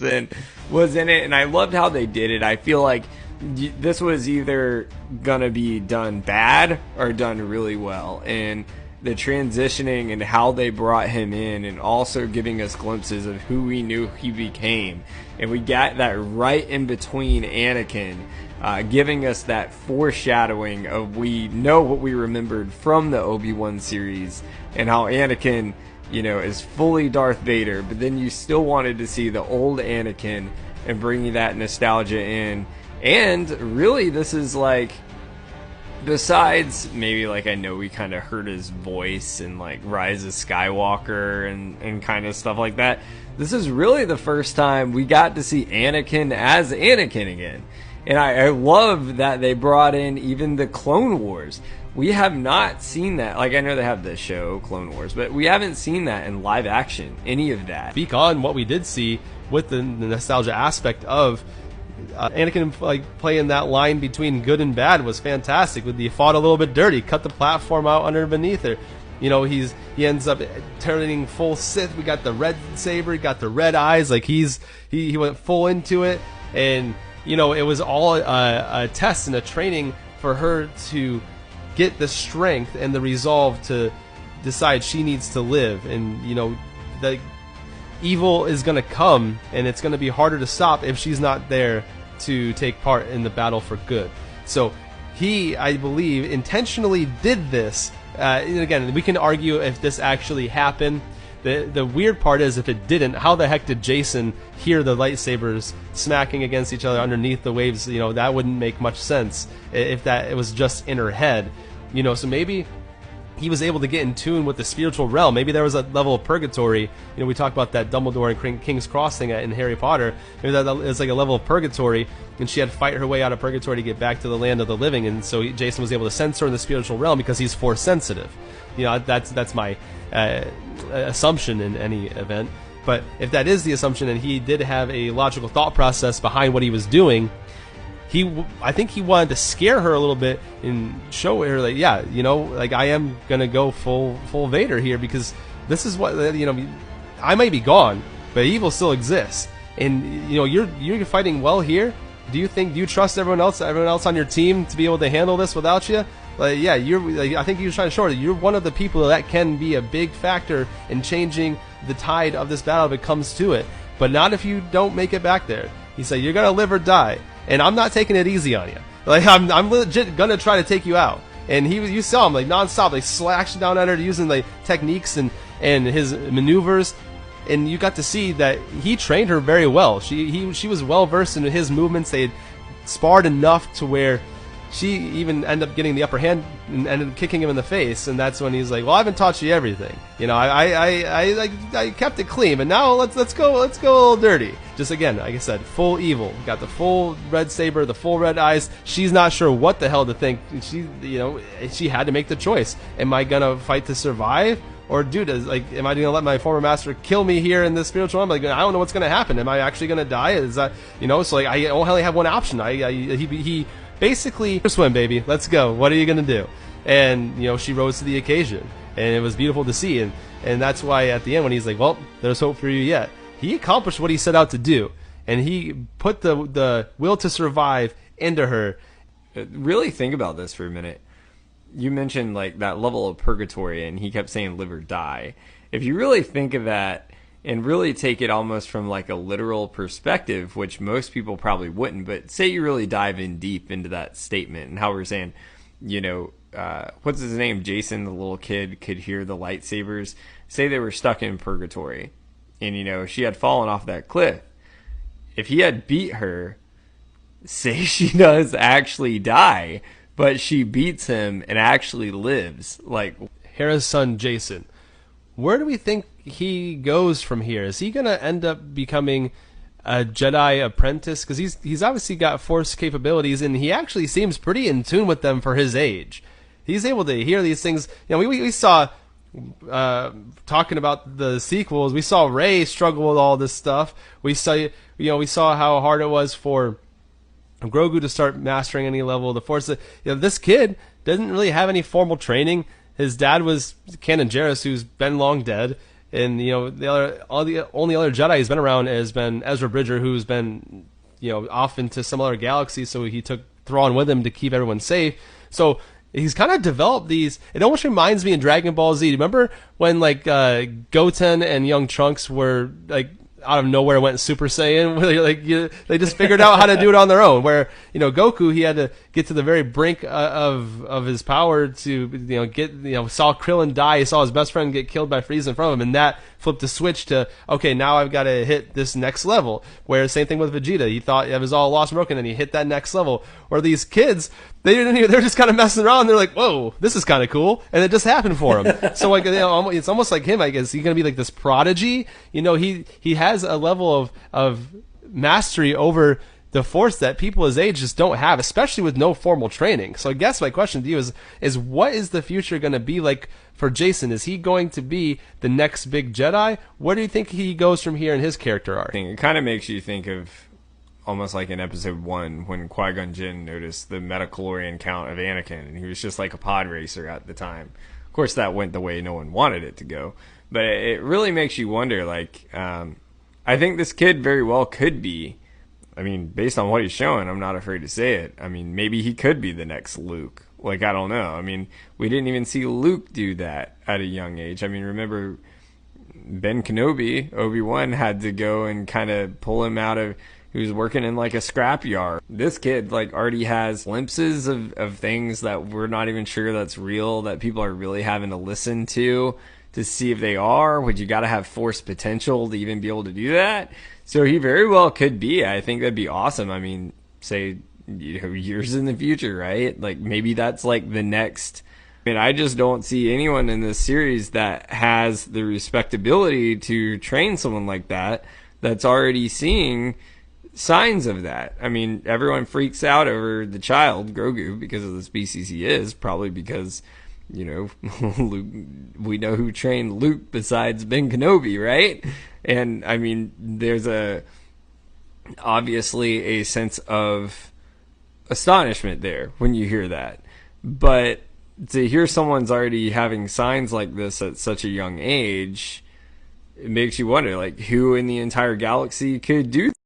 and was in it, and I loved how they did it. I feel like this was either gonna be done bad or done really well, and the transitioning and how they brought him in, and also giving us glimpses of who we knew he became, and we got that right in between Anakin, giving us that foreshadowing of we know what we remembered from the Obi-Wan series, and how Anakin, is fully Darth Vader, but then you still wanted to see the old Anakin and bringing that nostalgia in. And really, this is like, besides maybe like, I know we kind of heard his voice in like Rise of Skywalker and kind of stuff like that, this is really the first time we got to see Anakin as Anakin again. And I love that they brought in even the Clone Wars. We have not seen that. Like, I know they have the show Clone Wars, but we haven't seen that in live action, any of that. Speak on what we did see with the nostalgia aspect of Anakin, like, playing that line between good and bad was fantastic. With the fought a little bit dirty, cut the platform out beneath her. He ends up turning full Sith. We got the red saber, got the red eyes. Like, he went full into it, and it was all a test and a training for her to get the strength and the resolve to decide she needs to live. And the evil is going to come, and it's going to be harder to stop if she's not there to take part in the battle for good. So he, I believe, intentionally did this. And again, we can argue if this actually happened. The weird part is, if it didn't, how the heck did Jason hear the lightsabers smacking against each other underneath the waves? That wouldn't make much sense if it was just in her head. So maybe he was able to get in tune with the spiritual realm. Maybe there was a level of purgatory. We talked about that Dumbledore and King's Cross thing in Harry Potter. Maybe that is like a level of purgatory, and she had to fight her way out of purgatory to get back to the land of the living. And so Jason was able to sense her in the spiritual realm because he's force sensitive. That's my assumption in any event. But if that is the assumption, and he did have a logical thought process behind what he was doing, I think he wanted to scare her a little bit and show her, like, yeah, like, I am gonna go full Vader here, because this is what, I might be gone, but evil still exists, and you're fighting well here. Do you trust everyone else on your team to be able to handle this without you? Like, yeah, I think you're trying to show her that you're one of the people that can be a big factor in changing the tide of this battle if it comes to it, but not if you don't make it back there. He said, you're gonna live or die, and I'm not taking it easy on you. Like, I'm legit gonna try to take you out. And you saw him, like, nonstop, like, slashing down at her using like techniques and his maneuvers, and you got to see that he trained her very well. She was well versed in his movements. They had sparred enough to where she even ended up getting the upper hand and ended up kicking him in the face, and that's when he's like, well, I haven't taught you everything. I kept it clean, but now let's go a little dirty. Just, again, like I said, full evil. Got the full red saber, the full red eyes. She's not sure what the hell to think. She had to make the choice. Am I gonna fight to survive? Or, dude, am I gonna let my former master kill me here in this spiritual realm? Like, I don't know what's gonna happen. Am I actually gonna die? Is that, so, like, I only have one option. He basically, swim, baby, let's go. What are you gonna do? And she rose to the occasion, and it was beautiful to see. And that's why at the end, when he's like, well, there's hope for you yet, he accomplished what he set out to do, and he put the will to survive into her. Really think about this for a minute. You mentioned, like, that level of purgatory, and he kept saying live or die. If you really think of that and really take it almost from like a literal perspective, which most people probably wouldn't, but say you really dive in deep into that statement and how we're saying, what's his name? Jason, the little kid, could hear the lightsabers. Say they were stuck in purgatory, and she had fallen off that cliff. If he had beat her, say she does actually die, but she beats him and actually lives. Like, Hera's son Jason, where do we think he goes from here? Is he going to end up becoming a Jedi apprentice? Because he's obviously got Force capabilities, and he actually seems pretty in tune with them for his age. He's able to hear these things. We saw, talking about the sequels, we saw Rey struggle with all this stuff. We saw how hard it was for Grogu to start mastering any level of the Force. This kid doesn't really have any formal training. His dad was Canon Jarrus, who's been long dead, And the only other Jedi who's been around has been Ezra Bridger, who's been off into some other galaxy. So he took Thrawn with him to keep everyone safe. So he's kind of developed these. It almost reminds me of Dragon Ball Z. Remember when like Goten and young Trunks were like out of nowhere went Super Saiyan? They just figured out how to do it on their own. Where Goku, he had to get to the very brink of his power to get saw Krillin die. He saw his best friend get killed by Frieza in front of him, and that flipped the switch to, okay, now I've got to hit this next level. Where same thing with Vegeta, he thought it was all lost and broken, and he hit that next level. Where these kids, they're just kind of messing around. They're like, whoa, this is kind of cool, and it just happened for him. So like it's almost like him. I guess he's gonna be like this prodigy. He has a level of mastery over the Force that people his age just don't have, especially with no formal training. So I guess my question to you is what is the future going to be like for Jason? Is he going to be the next big Jedi? Where do you think he goes from here in his character arc? It kind of makes you think of almost like in episode 1 when Qui-Gon Jinn noticed the metachlorian count of Anakin, and he was just like a pod racer at the time. Of course, that went the way no one wanted it to go, but it really makes you wonder, like, I think this kid very well could be, I mean, based on what he's showing, I'm not afraid to say it. I mean, maybe he could be the next Luke. Like, I don't know. I mean, we didn't even see Luke do that at a young age. I mean, remember Ben Kenobi, Obi-Wan had to go and kind of pull him out of, he was working in like a scrapyard. This kid like already has glimpses of things that we're not even sure that's real, that people are really having to listen to see if they are. Would you got to have Force potential to even be able to do that? So he very well could be. I think that'd be awesome. I mean, say, years in the future, right? Like, maybe that's like the next. I mean, I just don't see anyone in this series that has the respectability to train someone like that, that's already seeing signs of that. I mean, everyone freaks out over the child, Grogu, because of the species he is, probably because, Luke, we know who trained Luke besides Ben Kenobi, right? And I mean, there's obviously a sense of astonishment there when you hear that. But to hear someone's already having signs like this at such a young age, it makes you wonder, like, who in the entire galaxy could do